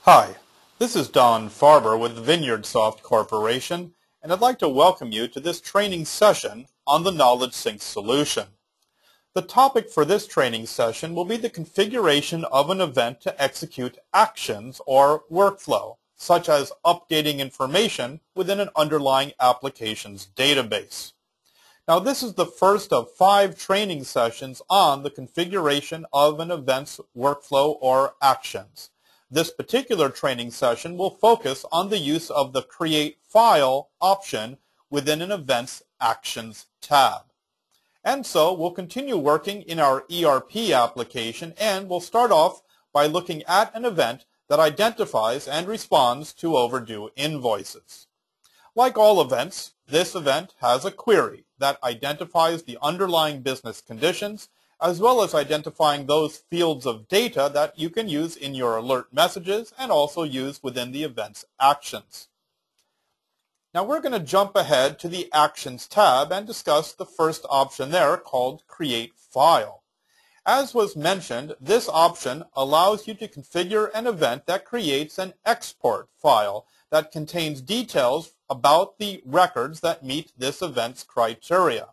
Hi, this is Don Farber with VineyardSoft Corporation, and I'd like to welcome you to this training session on the KnowledgeSync solution. The topic for this training session will be the configuration of an event to execute actions or workflow, such as updating information within an underlying application's database. Now, this is the first of 5 training sessions on the configuration of an event's workflow or actions. This particular training session will focus on the use of the Create File option within an event's Actions tab. And so we'll continue working in our ERP application, and we'll start off by looking at an event that identifies and responds to overdue invoices. Like all events, this event has a query that identifies the underlying business conditions, as well as identifying those fields of data that you can use in your alert messages and also use within the event's actions. Now we're going to jump ahead to the Actions tab and discuss the first option there called Create File. As was mentioned, this option allows you to configure an event that creates an export file that contains details about the records that meet this event's criteria.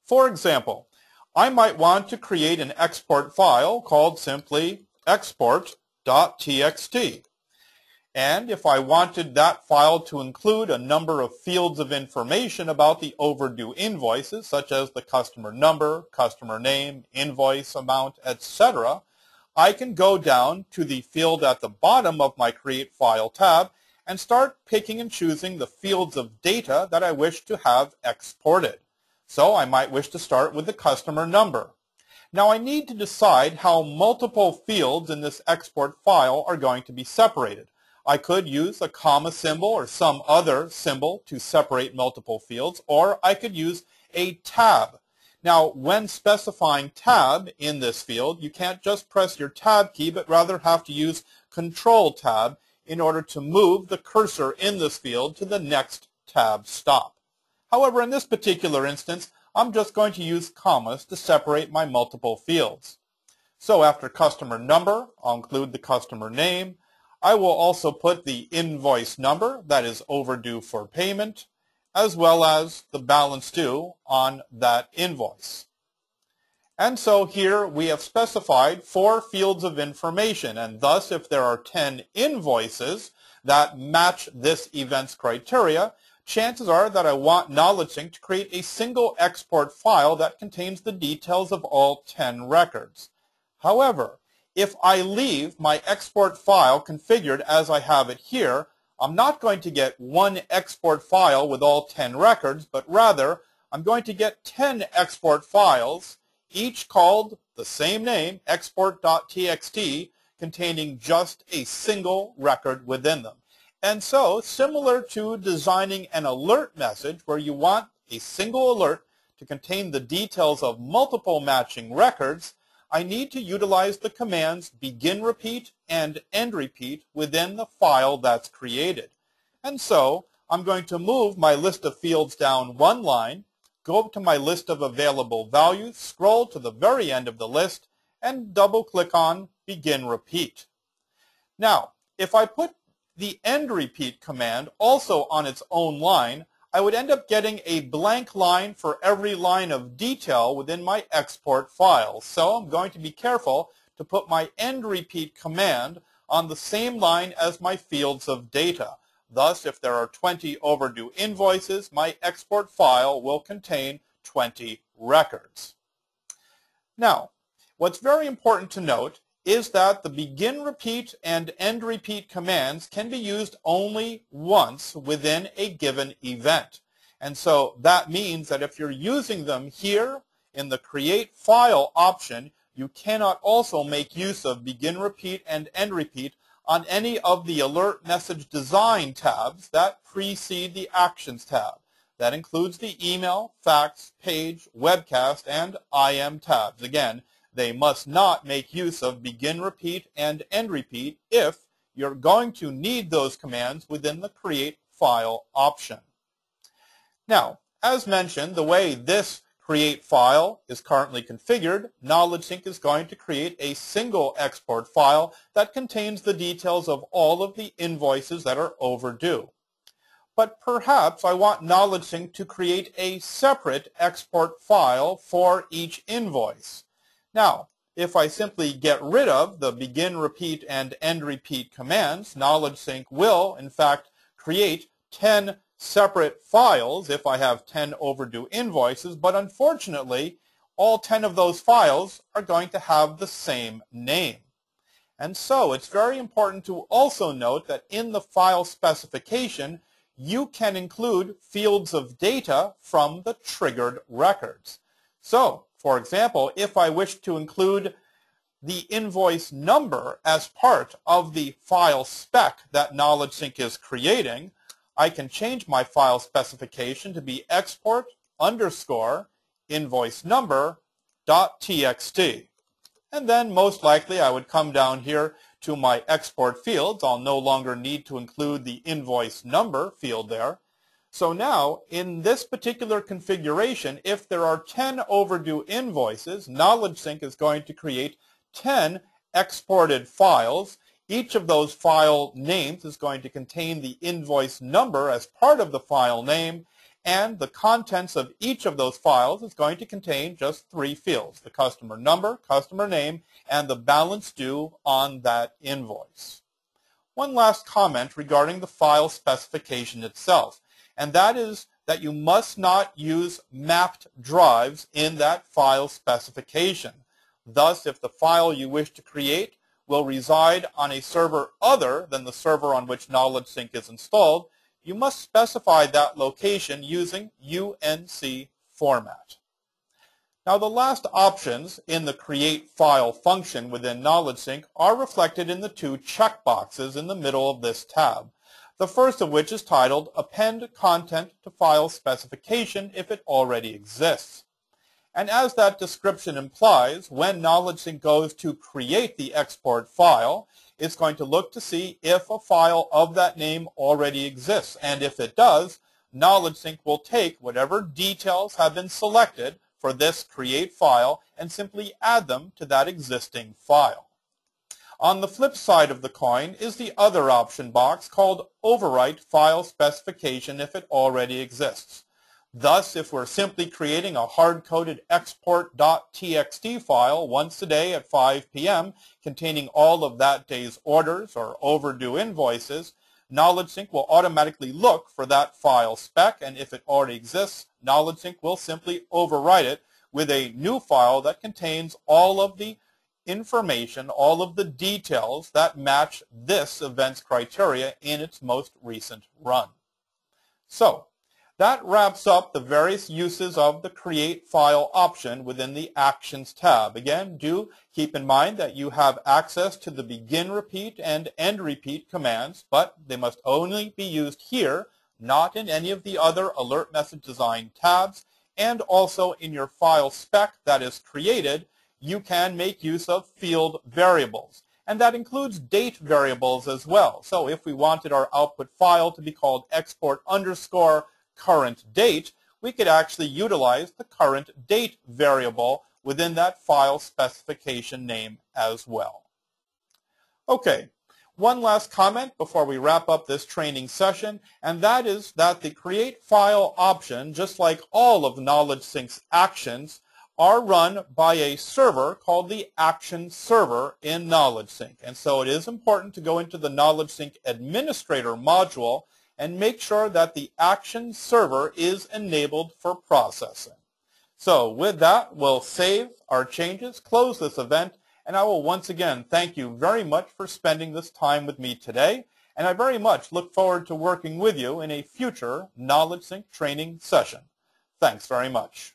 For example, I might want to create an export file called simply export.txt. And if I wanted that file to include a number of fields of information about the overdue invoices, such as the customer number, customer name, invoice amount, etc., I can go down to the field at the bottom of my Create File tab and start picking and choosing the fields of data that I wish to have exported. So I might wish to start with the customer number. Now I need to decide how multiple fields in this export file are going to be separated. I could use a comma symbol or some other symbol to separate multiple fields, or I could use a tab. Now when specifying tab in this field, you can't just press your tab key, but rather have to use Control Tab in order to move the cursor in this field to the next tab stop. However, in this particular instance, I'm just going to use commas to separate my multiple fields. So after customer number, I'll include the customer name. I will also put the invoice number that is overdue for payment, as well as the balance due on that invoice. And so here we have specified 4 fields of information, and thus if there are 10 invoices that match this event's criteria, chances are that I want KnowledgeSync to create a single export file that contains the details of all 10 records. However, if I leave my export file configured as I have it here, I'm not going to get one export file with all 10 records, but rather I'm going to get 10 export files, each called the same name, export.txt, containing just a single record within them. And so, similar to designing an alert message where you want a single alert to contain the details of multiple matching records, I need to utilize the commands begin repeat and end repeat within the file that's created. And so, I'm going to move my list of fields down one line, go up to my list of available values, scroll to the very end of the list, and double-click on begin repeat. Now, if I put the end repeat command also on its own line, I would end up getting a blank line for every line of detail within my export file. So I'm going to be careful to put my end repeat command on the same line as my fields of data. Thus, if there are 20 overdue invoices, my export file will contain 20 records. Now, what's very important to note is that the begin repeat and end repeat commands can be used only once within a given event. And so that means that if you're using them here in the Create File option, you cannot also make use of begin repeat and end repeat on any of the alert message design tabs that precede the Actions tab. That includes the email, fax, page, webcast, and IM tabs. Again, they must not make use of begin repeat and end repeat if you're going to need those commands within the Create File option. Now, as mentioned, the way this create file is currently configured, KnowledgeSync is going to create a single export file that contains the details of all of the invoices that are overdue. But perhaps I want KnowledgeSync to create a separate export file for each invoice. Now, if I simply get rid of the begin repeat and end repeat commands, KnowledgeSync will, in fact, create 10 separate files if I have 10 overdue invoices, but unfortunately, all 10 of those files are going to have the same name. And so it's very important to also note that in the file specification, you can include fields of data from the triggered records. So, for example, if I wish to include the invoice number as part of the file spec that KnowledgeSync is creating, I can change my file specification to be export underscore invoice number .txt. And then most likely I would come down here to my export fields. I'll no longer need to include the invoice number field there. So now, in this particular configuration, if there are 10 overdue invoices, KnowledgeSync is going to create 10 exported files. Each of those file names is going to contain the invoice number as part of the file name, and the contents of each of those files is going to contain just 3 fields: the customer number, customer name, and the balance due on that invoice. One last comment regarding the file specification itself, and that is that you must not use mapped drives in that file specification. Thus, if the file you wish to create will reside on a server other than the server on which KnowledgeSync is installed, you must specify that location using UNC format. Now, the last options in the Create File function within KnowledgeSync are reflected in the 2 checkboxes in the middle of this tab. The first of which is titled Append Content to File Specification if it already exists. And as that description implies, when KnowledgeSync goes to create the export file, it's going to look to see if a file of that name already exists. And if it does, KnowledgeSync will take whatever details have been selected for this create file and simply add them to that existing file. On the flip side of the coin is the other option box called Overwrite File Specification if it already exists. Thus, if we're simply creating a hard-coded export.txt file once a day at 5 p.m. containing all of that day's orders or overdue invoices, KnowledgeSync will automatically look for that file spec, and if it already exists, KnowledgeSync will simply overwrite it with a new file that contains all of the information, all of the details that match this event's criteria in its most recent run. So, that wraps up the various uses of the Create File option within the Actions tab. Again, do keep in mind that you have access to the Begin Repeat and End Repeat commands, but they must only be used here, not in any of the other Alert Message Design tabs, and also in your file spec that is created, you can make use of field variables. And that includes date variables as well. So if we wanted our output file to be called export underscore current date, we could actually utilize the current date variable within that file specification name as well. Okay, one last comment before we wrap up this training session, and that is that the Create File option, just like all of KnowledgeSync's actions, are run by a server called the Action Server in KnowledgeSync. And so it is important to go into the KnowledgeSync Administrator module and make sure that the Action Server is enabled for processing. So with that, we'll save our changes, close this event, and I will once again thank you very much for spending this time with me today, and I very much look forward to working with you in a future KnowledgeSync training session. Thanks very much.